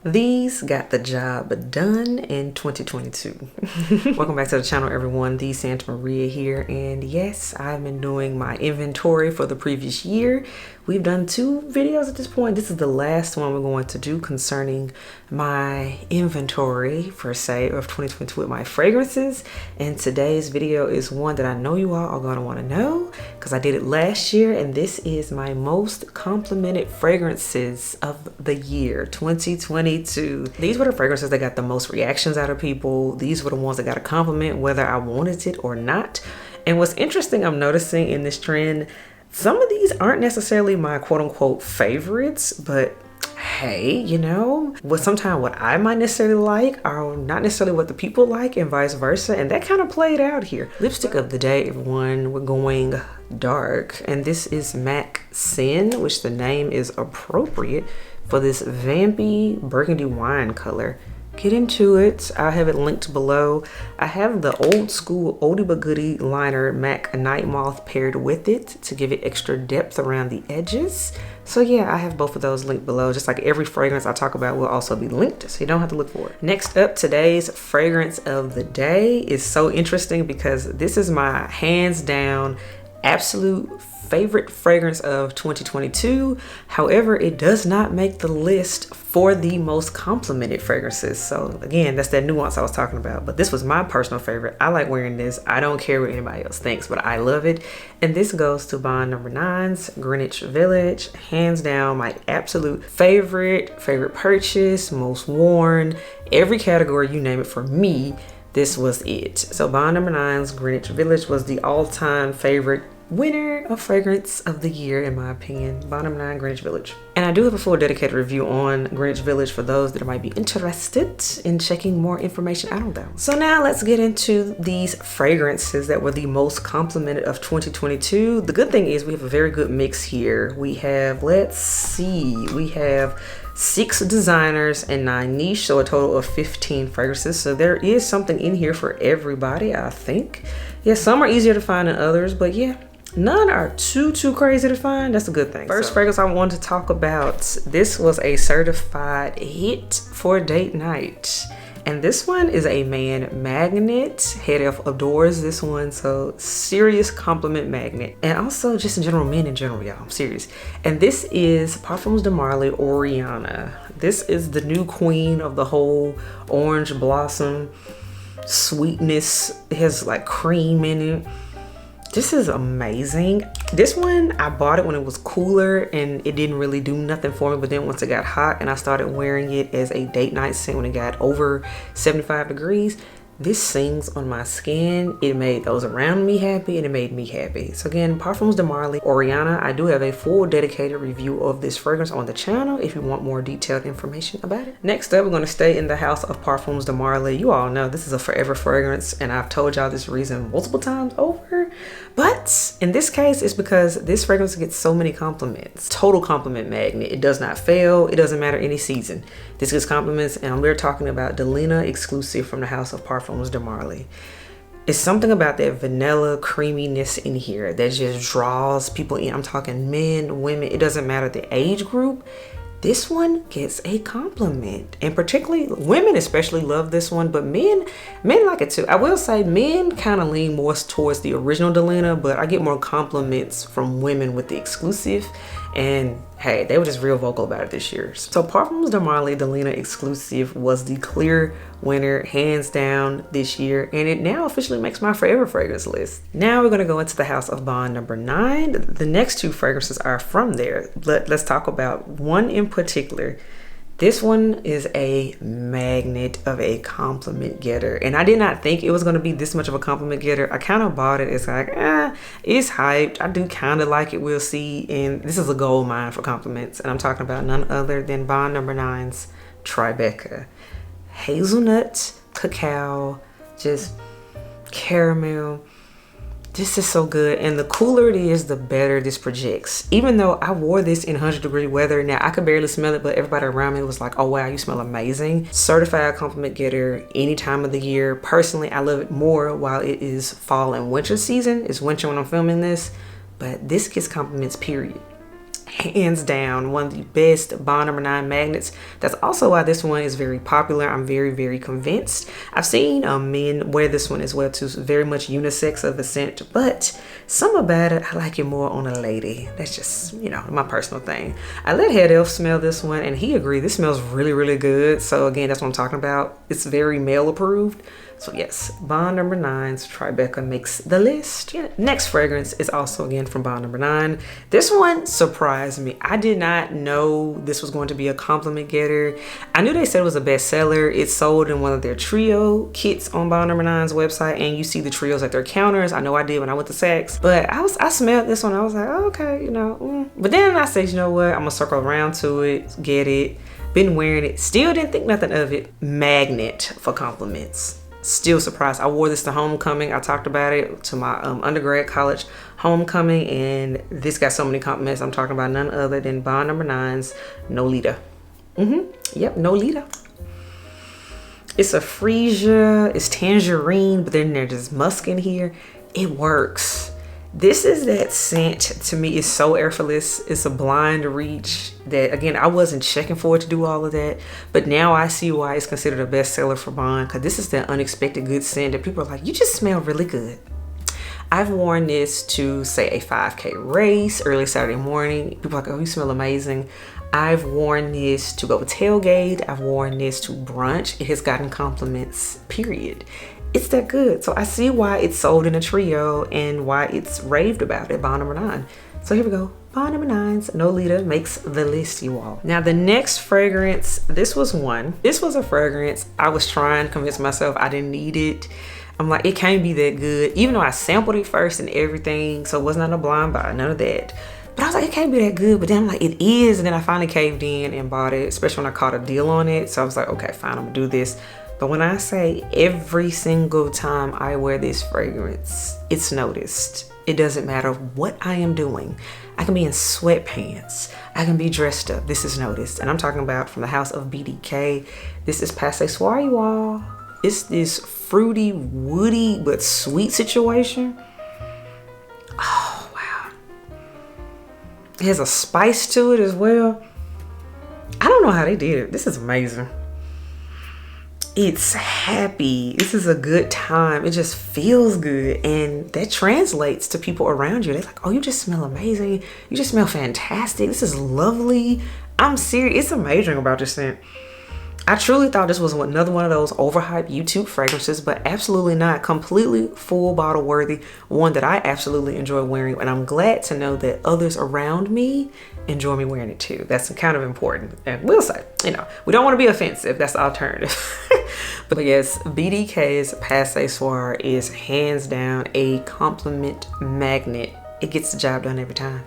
These got the job done in 2022. Welcome back to the channel, everyone. The Santa Maria here, and yes, I've been doing my inventory for the previous year. We've done 2 videos at this point. This is the last one we're going to do concerning my inventory, per se, of 2022 with my fragrances. And today's video is one that I know you all are going to want to know because I did it last year, and this is my most complimented fragrances of the year 2022. These were the fragrances that got the most reactions out of people. These were the ones that got a compliment whether I wanted it or not. And what's interesting, I'm noticing in this trend, some of these aren't necessarily my quote-unquote favorites, but hey, you know, sometimes what I might necessarily like are not necessarily what the people like, and vice versa, and that kind of played out here. Lipstick of the day, everyone, we're going dark, and this is MAC Sin, which the name is appropriate for this vampy burgundy wine color. Get into it. I'll have it linked below. I have the old school oldie but goodie liner MAC Night Moth paired with it to give it extra depth around the edges. So yeah, I have both of those linked below. Just like every fragrance I talk about will also be linked, so you don't have to look for it. Next up, today's fragrance of the day is so interesting because this is my hands down absolute favorite fragrance of 2022. However, it does not make the list for the most complimented fragrances. So again, that's that nuance I was talking about, but this was my personal favorite. I like wearing this. I don't care what anybody else thinks, but I love it. And this goes to Bond No. 9's Greenwich Village. Hands down my absolute favorite purchase, most worn, every category you name it. For me, this was it. So Bond No. 9's Greenwich Village was the all-time favorite winner of fragrance of the year, in my opinion. Bond No. 9 Greenwich Village. And I do have a full dedicated review on Greenwich Village for those that might be interested in checking more information out on them. So now let's get into these fragrances that were the most complimented of 2022. The good thing is we have a very good mix here. We have, let's see, we have 6 designers and 9 niche, so a total of 15 fragrances. So there is something in here for everybody, I think. Yeah, some are easier to find than others, but yeah, none are too crazy to find. That's a good thing. First fragrance I wanted to talk about, this was a certified hit for date night. And this one is a man magnet. Head Elf adores this one, so serious compliment magnet. And also just in general, men in general, y'all, I'm serious. And this is Parfums de Marley Orianna. This is the new queen of the whole orange blossom sweetness. It has like cream in it. This is amazing. This one, I bought it when it was cooler and it didn't really do nothing for me, but then once it got hot and I started wearing it as a date night scent when it got over 75 degrees, this sings on my skin. It made those around me happy and it made me happy. So again, Parfums de Marley Orianna. I do have a full dedicated review of this fragrance on the channel if you want more detailed information about it. Next up, we're going to stay in the house of Parfums de Marley. You all know this is a forever fragrance and I've told y'all this reason multiple times over. But in this case, it's because this fragrance gets so many compliments. Total compliment magnet. It does not fail. It doesn't matter any season. This gets compliments, and we're talking about Delena Exclusive from the house of Parfums de Marley. It's something about that vanilla creaminess in here that just draws people in. I'm talking men, women. It doesn't matter the age group. This one gets a compliment, and particularly women especially love this one, but men like it too. I will say men kind of lean more towards the original Delena, but I get more compliments from women with the exclusive, and hey, they were just real vocal about it this year. So Parfums de Marley Delena Exclusive was the clear winner, hands down, this year, and it now officially makes my forever fragrance list. Now we're going to go into the house of Bond No. 9. The next 2 fragrances are from there. Let's talk about one in particular. This one is a magnet of a compliment getter, and I did not think it was going to be this much of a compliment getter. I kind of bought it. It's like, it's hyped. I do kind of like it. We'll see. And this is a gold mine for compliments, and I'm talking about none other than Bond No. 9's Tribeca. Hazelnut, cacao, just caramel. This is so good, and the cooler it is, the better this projects. Even though I wore this in 100-degree weather, now I could barely smell it, but everybody around me was like, oh wow, you smell amazing. Certified compliment getter any time of the year. Personally, I love it more while it is fall and winter season. It's winter when I'm filming this, but this gets compliments, period. hands down one of the best Bond number 9 magnets. That's also why this one is very popular. I'm very convinced. I've seen men wear this one as well too. It's very much unisex of a scent, but some about it, I like it more on a lady. That's just, you know, my personal thing. I let Head Elf smell this one and he agreed. This smells really good. So again, that's what I'm talking about. It's very male approved. So yes, Bond number 9's Tribeca makes the list. Yeah. Next fragrance is also again from Bond number 9. This one surprised me. I did not know this was going to be a compliment getter. I knew they said it was a bestseller. It's sold in one of their trio kits on Bond number 9's website, and you see the trios at their counters. I know I did when I went to Saks, but I smelled this one. I was like, oh, okay, you know. But then I said, you know what? I'm gonna circle around to it, get it. Been wearing it. Still didn't think nothing of it. Magnet for compliments. Still surprised. I wore this to homecoming. I talked about it to my undergrad college homecoming, and this got so many compliments. I'm talking about none other than Bond number 9's Nolita. Yep, Nolita. It's a freesia. It's tangerine, but then there's just musk in here. It works. This is that scent, to me, is so effortless. It's a blind reach that, again, I wasn't checking for it to do all of that, but now I see why it's considered a bestseller for Bond, because this is that unexpected good scent that people are like, you just smell really good. I've worn this to, say, a 5K race early Saturday morning. People are like, oh, you smell amazing. I've worn this to go tailgate. I've worn this to brunch. It has gotten compliments, period. It's that good. So I see why it's sold in a trio and why it's raved about at Bond number 9. So here we go. Bond number 9's Nolita makes the list, you all. Now the next fragrance, this was a fragrance I was trying to convince myself I didn't need it. I'm like, it can't be that good. Even though I sampled it first and everything, so it was not a blind buy, none of that. But I was like, it can't be that good. But then I'm like, it is. And then I finally caved in and bought it, especially when I caught a deal on it. So I was like, okay, fine, I'm gonna do this. But when I say every single time I wear this fragrance, it's noticed. It doesn't matter what I am doing. I can be in sweatpants. I can be dressed up. This is noticed. And I'm talking about from the house of BDK. This is Passe Soiree, you all. It's this fruity, woody, but sweet situation. Oh, wow. It has a spice to it as well. I don't know how they did it. This is amazing. It's happy. This is a good time. It just feels good. And that translates to people around you. They're like, oh, you just smell amazing. You just smell fantastic. This is lovely. I'm serious. It's amazing about this scent. I truly thought this was another one of those overhyped YouTube fragrances, but absolutely not. Completely full bottle worthy. One that I absolutely enjoy wearing, and I'm glad to know that others around me enjoy me wearing it too. That's kind of important. And we'll say, you know, we don't want to be offensive. That's the alternative. But yes, BDK's Passe Soiree is hands down a compliment magnet. It gets the job done every time.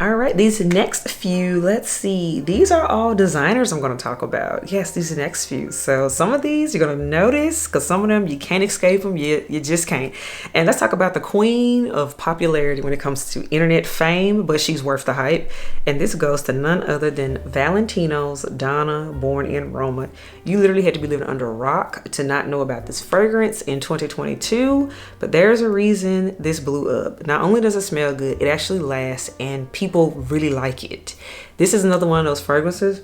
All right, these next few, let's see. These are all designers I'm going to talk about. Yes, these next few. So some of these you're going to notice, because some of them you can't escape them. You just can't. And let's talk about the queen of popularity when it comes to internet fame, but she's worth the hype. And this goes to none other than Valentino Donna, born in Roma. You literally had to be living under a rock to not know about this fragrance in 2022. But there's a reason this blew up. Not only does it smell good, it actually lasts, and people really like it. This is another one of those fragrances,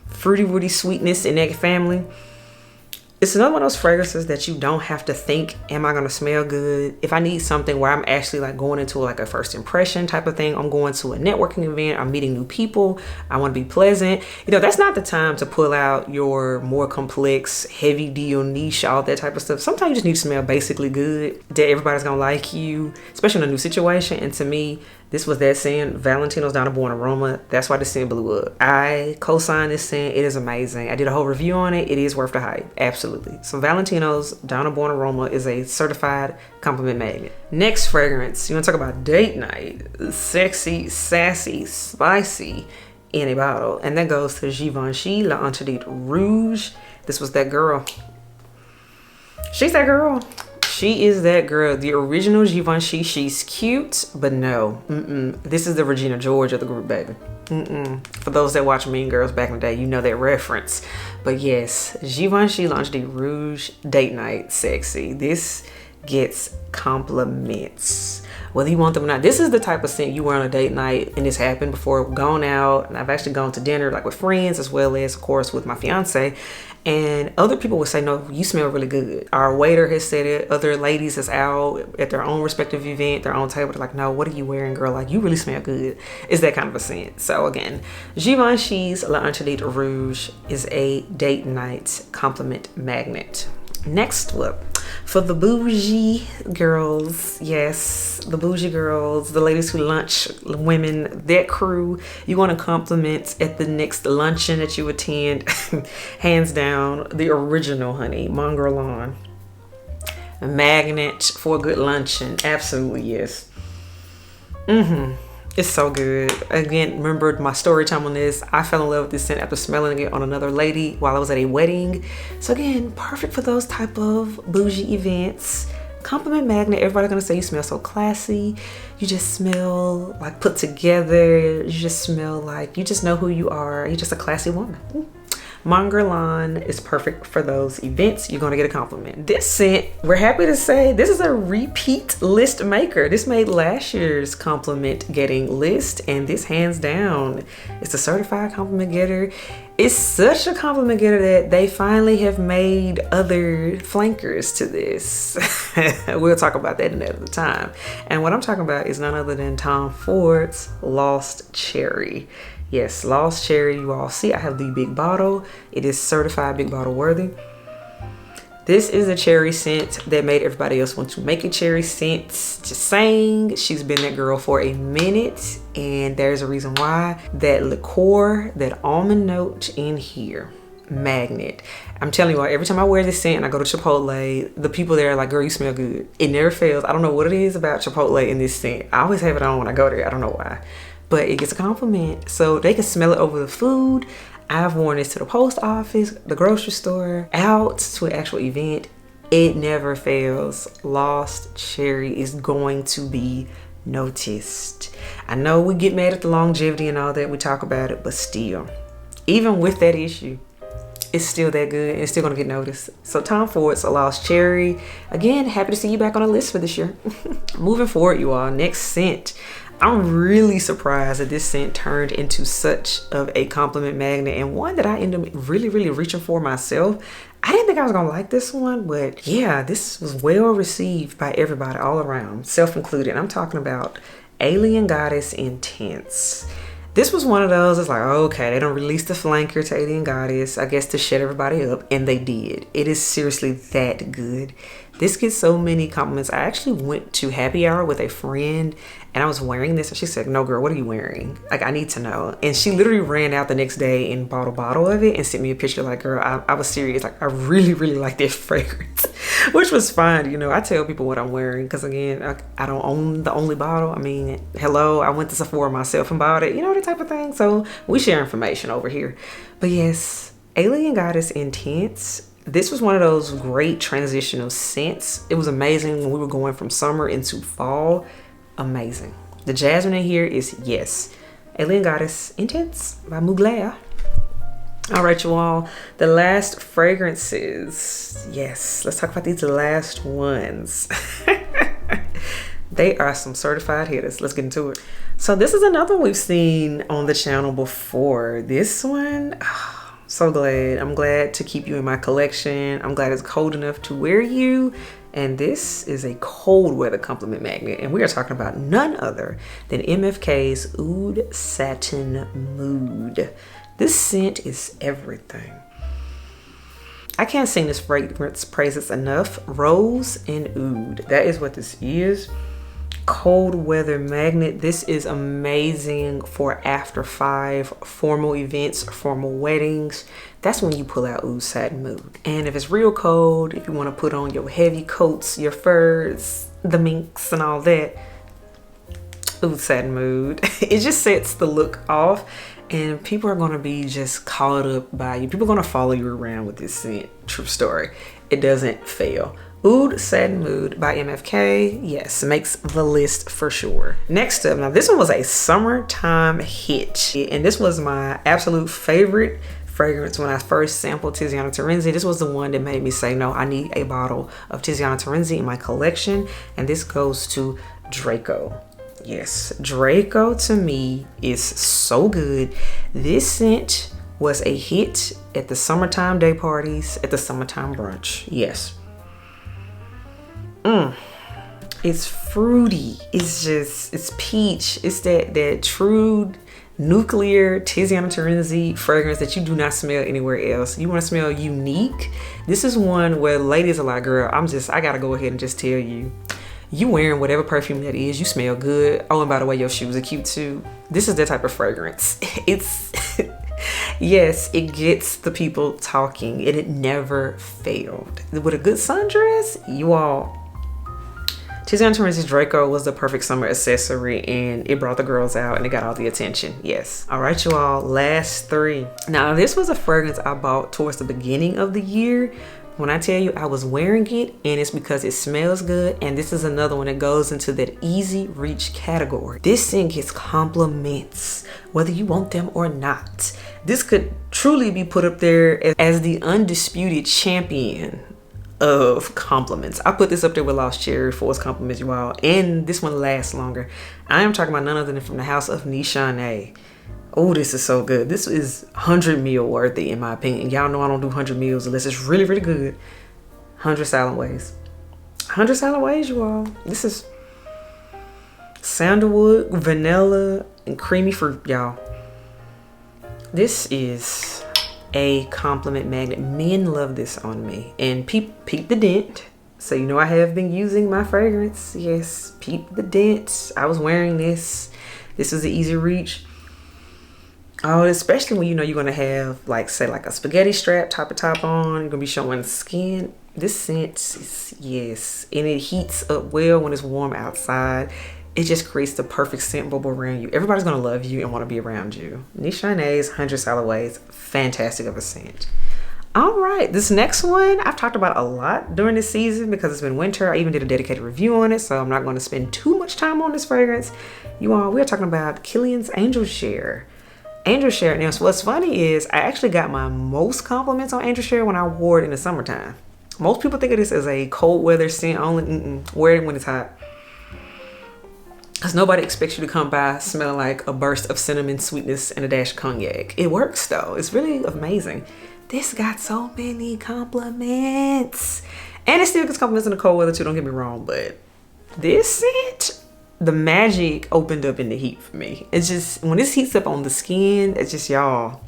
fruity woody sweetness in that family. It's another one of those fragrances that you don't have to think, am I gonna smell good? If I need something where I'm actually like going into like a first impression type of thing, I'm going to a networking event, I'm meeting new people, I want to be pleasant, you know, that's not the time to pull out your more complex, heavy deal niche, all that type of stuff. Sometimes you just need to smell basically good, that everybody's gonna like you, especially in a new situation. And to me, this was that scent. Valentino Donna, born in Roma. That's why the scent blew up. I co-signed this scent. It is amazing. I did a whole review on it. It is worth the hype. Absolutely. So Valentino's Donna, born in Roma is a certified compliment magnet. Next fragrance. You want to talk about date night? Sexy, sassy, spicy in a bottle. And that goes to Givenchy La Interdite Rouge. This was that girl. She's that girl. She is that girl. The original Givenchy. She's cute, but no. This is the Regina George of the group, baby. For those that watch Mean Girls back in the day, you know that reference. But yes, Givenchy La Interdite Rouge, date night, sexy. This gets compliments. Whether you want them or not, this is the type of scent you wear on a date night, and it's happened before. Gone out, and I've actually gone to dinner like with friends as well as, of course, with my fiance. And other people would say, no, you smell really good. Our waiter has said it. Other ladies that's out at their own respective event, their own table, they're like, no, what are you wearing, girl? Like, you really smell good. It's that kind of a scent. So again, Givenchy's L'Interdit Rouge is a date night compliment magnet. Next up, for the bougie girls, yes, the bougie girls, the ladies who lunch women, that crew, you want to compliment at the next luncheon that you attend. Hands down, the original, honey, Mongrel Lawn. A magnet for a good luncheon. Absolutely, yes. It's so good. Again, remember my story time on this. I fell in love with this scent after smelling it on another lady while I was at a wedding. So again, perfect for those type of bougie events. Compliment magnet. Everybody's gonna say you smell so classy. You just smell like put together. You just smell like you just know who you are. You're just a classy woman. Mongrel Lawn is perfect for those events. You're going to get a compliment. This scent, we're happy to say, this is a repeat list maker. This made last year's compliment getting list, and this hands down, it's a certified compliment getter. It's such a compliment getter that they finally have made other flankers to this. We'll talk about that another time. And what I'm talking about is none other than Tom Ford's Lost Cherry. Yes, Lost Cherry, you all see I have the big bottle. It is certified big bottle worthy. This is a cherry scent that made everybody else want to make a cherry scent. Just saying, she's been that girl for a minute, and there's a reason why. That liqueur, that almond note in here, magnet. I'm telling you all, every time I wear this scent and I go to Chipotle, the people there are like, girl, you smell good. It never fails. I don't know what it is about Chipotle in this scent. I always have it on when I go there. I don't know why. But it gets a compliment, so they can smell it over the food. I've worn this to the post office, the grocery store, out to an actual event. It never fails. Lost Cherry is going to be noticed. I know we get mad at the longevity and all that, we talk about it, but still, even with that issue, it's still that good and it's still gonna get noticed. So Tom Ford's a Lost Cherry. Again, happy to see you back on the list for this year. Moving forward, you all, next scent. I'm really surprised that this scent turned into such of a compliment magnet, and one that I ended up really reaching for myself. I didn't think I was gonna like this one, but yeah, this was well received by everybody all around, self included. I'm talking about Alien Goddess Intense. This was one of those, it's like, okay, they don't release the flanker to Alien Goddess, I guess to shut everybody up, and they did. It is seriously that good. This gets so many compliments. I actually went to happy hour with a friend and I was wearing this and she said, no girl, what are you wearing? Like, I need to know. And she literally ran out the next day and bought a bottle of it and sent me a picture like, girl, I was serious. Like, I really like this fragrance, which was fine. You know, I tell people what I'm wearing because again, I don't own the only bottle. I mean, hello, I went to Suare myself and bought it, you know, that type of thing. So we share information over here. But yes, Alien Goddess Intense. This was one of those great transitional scents. It was amazing when we were going from summer into fall. Amazing. The jasmine in here is, yes, Alien Goddess Intense by Mugler. All right, you all, the last fragrances. Yes, let's talk about these last ones. They are some certified hitters. Let's get into it. So this is another one we've seen on the channel before. This one, so glad. I'm glad to keep you in my collection. I'm glad it's cold enough to wear you. And this is a cold weather compliment magnet. And we are talking about none other than MFK's Ood Sad Mood. This scent is everything. I can't sing this fragrance praises enough. Rose and oud. That is what this is. Cold weather magnet. This is amazing for after 5 formal events, formal weddings. That's when you pull out Ood Sad Mood. And if it's real cold, if you want to put on your heavy coats, your furs, the minks and all that, Ood Sad Mood. It just sets the look off and people are going to be just caught up by you. People are going to follow you around with this scent. True story. It doesn't fail. Ood Sad Mood by MFK, yes, makes the list for sure. Next up, now this one was a summertime hit, and this was my absolute favorite fragrance when I first sampled Tiziana Terenzi. This was the one that made me say, no, I need a bottle of Tiziana Terenzi in my collection. And this goes to Draco. Yes, Draco to me is so good. This scent was a hit at the summertime day parties, at the summertime brunch. Yes. It's fruity. It's peach. It's that true nuclear Tiziana Terenzi fragrance that you do not smell anywhere else. You want to smell unique. This is one where ladies are like, girl, I gotta go ahead and just tell you, you wearing whatever perfume that is, you smell good. Oh, and by the way, your shoes are cute too. This is that type of fragrance. It's yes, it gets the people talking, and it never failed. With a good sundress, you all, Tiziana Terenzi's Draco was the perfect summer accessory, and it brought the girls out and it got all the attention. Yes. All right, you all, last three. Now, this was a fragrance I bought towards the beginning of the year. When I tell you I was wearing it, and it's because it smells good, and this is another one that goes into that easy reach category. This scent gets compliments, whether you want them or not. This could truly be put up there as the undisputed champion of compliments. I put this up there with Lost Cherry for its compliments, you all, and this one lasts longer. I am talking about none other than from the house of Nishan. Oh, this is so good. This is 100 ml worthy in my opinion. Y'all know I don't do 100 mls unless it's really, really good. 100 Silent Ways. 100 Silent Ways, you all. This is sandalwood, vanilla, and creamy fruit, y'all. This is a compliment magnet. Men love this on me. And peep the dent. So you know I have been using my fragrance. Yes, peep the dent. I was wearing this. This is an easy reach. Oh, especially when you know you're gonna have like, say, like a spaghetti strap top on. You're gonna be showing skin. This scent is, yes, and it heats up well when it's warm outside. It just creates the perfect scent bubble around you. Everybody's gonna love you and want to be around you. Nishan's 100 Silent Ways, fantastic of a scent. All right, this next one I've talked about a lot during this season because it's been winter. I even did a dedicated review on it, so I'm not going to spend too much time on this fragrance. You all, we're talking about Kilian's Angel Share. Angel Share. Now, so what's funny is I actually got my most compliments on Angel Share when I wore it in the summertime. Most people think of this as a cold weather scent only. Wear it when it's hot. Because nobody expects you to come by smelling like a burst of cinnamon sweetness and a dash of cognac. It works though. It's really amazing. This got so many compliments. And it still gets compliments in the cold weather too, don't get me wrong. But this scent, the magic opened up in the heat for me. It's just, when this heats up on the skin, it's just, y'all.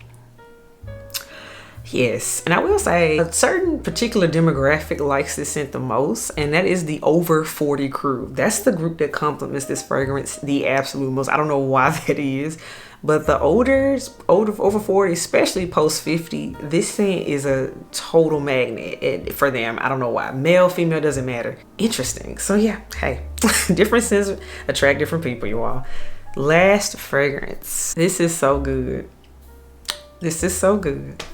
Yes, and I will say a certain particular demographic likes this scent the most, and that is the over 40 crew. That's the group that compliments this fragrance the absolute most. I don't know why that is, but the older over 40, especially post 50, this scent is a total magnet for them. I don't know why. Male, female, doesn't matter. Interesting. So yeah, hey, different scents attract different people, you all. Last fragrance. This is so good. This is so good.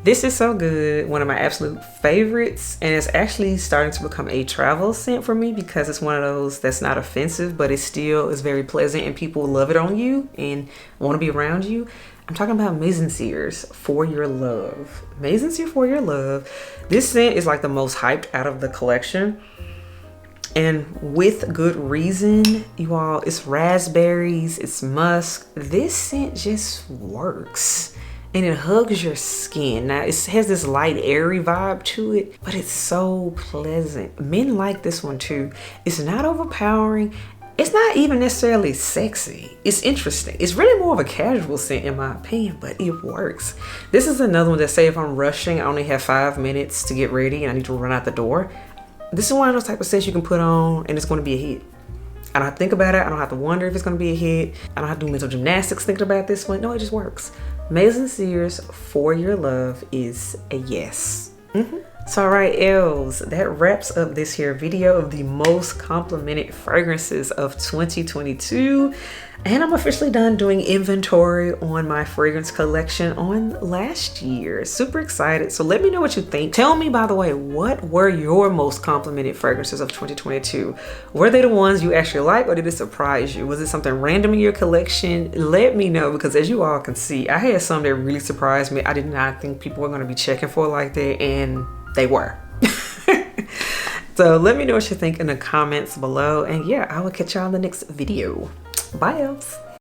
This is so good, one of my absolute favorites, and it's actually starting to become a travel scent for me because it's one of those that's not offensive, but it still is very pleasant and people love it on you and want to be around you. I'm talking about Maison Cier's For Your Love. Maison Cier For Your Love. This scent is like the most hyped out of the collection, and with good reason, you all. It's raspberries, it's musk. This scent just works. And it hugs your skin. Now, it has this light, airy vibe to it, but it's so pleasant. Men like this one too. It's not overpowering. It's not even necessarily sexy. It's interesting. It's really more of a casual scent in my opinion, but it works. This is another one that, say if I'm rushing, I only have 5 minutes to get ready and I need to run out the door. This is one of those type of scents you can put on and it's going to be a hit. I don't have to think about it. I don't have to wonder if it's going to be a hit. I don't have to do mental gymnastics thinking about this one. No, it just works. Maison Cier's For Your Love is a yes. So all right, elves, that wraps up this here video of the most complimented fragrances of 2022. And I'm officially done doing inventory on my fragrance collection on last year. Super excited. So let me know what you think. Tell me, by the way, what were your most complimented fragrances of 2022? Were they the ones you actually like, or did it surprise you? Was it something random in your collection? Let me know, because as you all can see, I had some that really surprised me. I did not think people were going to be checking for like that, and they were. So let me know what you think in the comments below. And yeah, I will catch y'all in the next video. Bye, elves.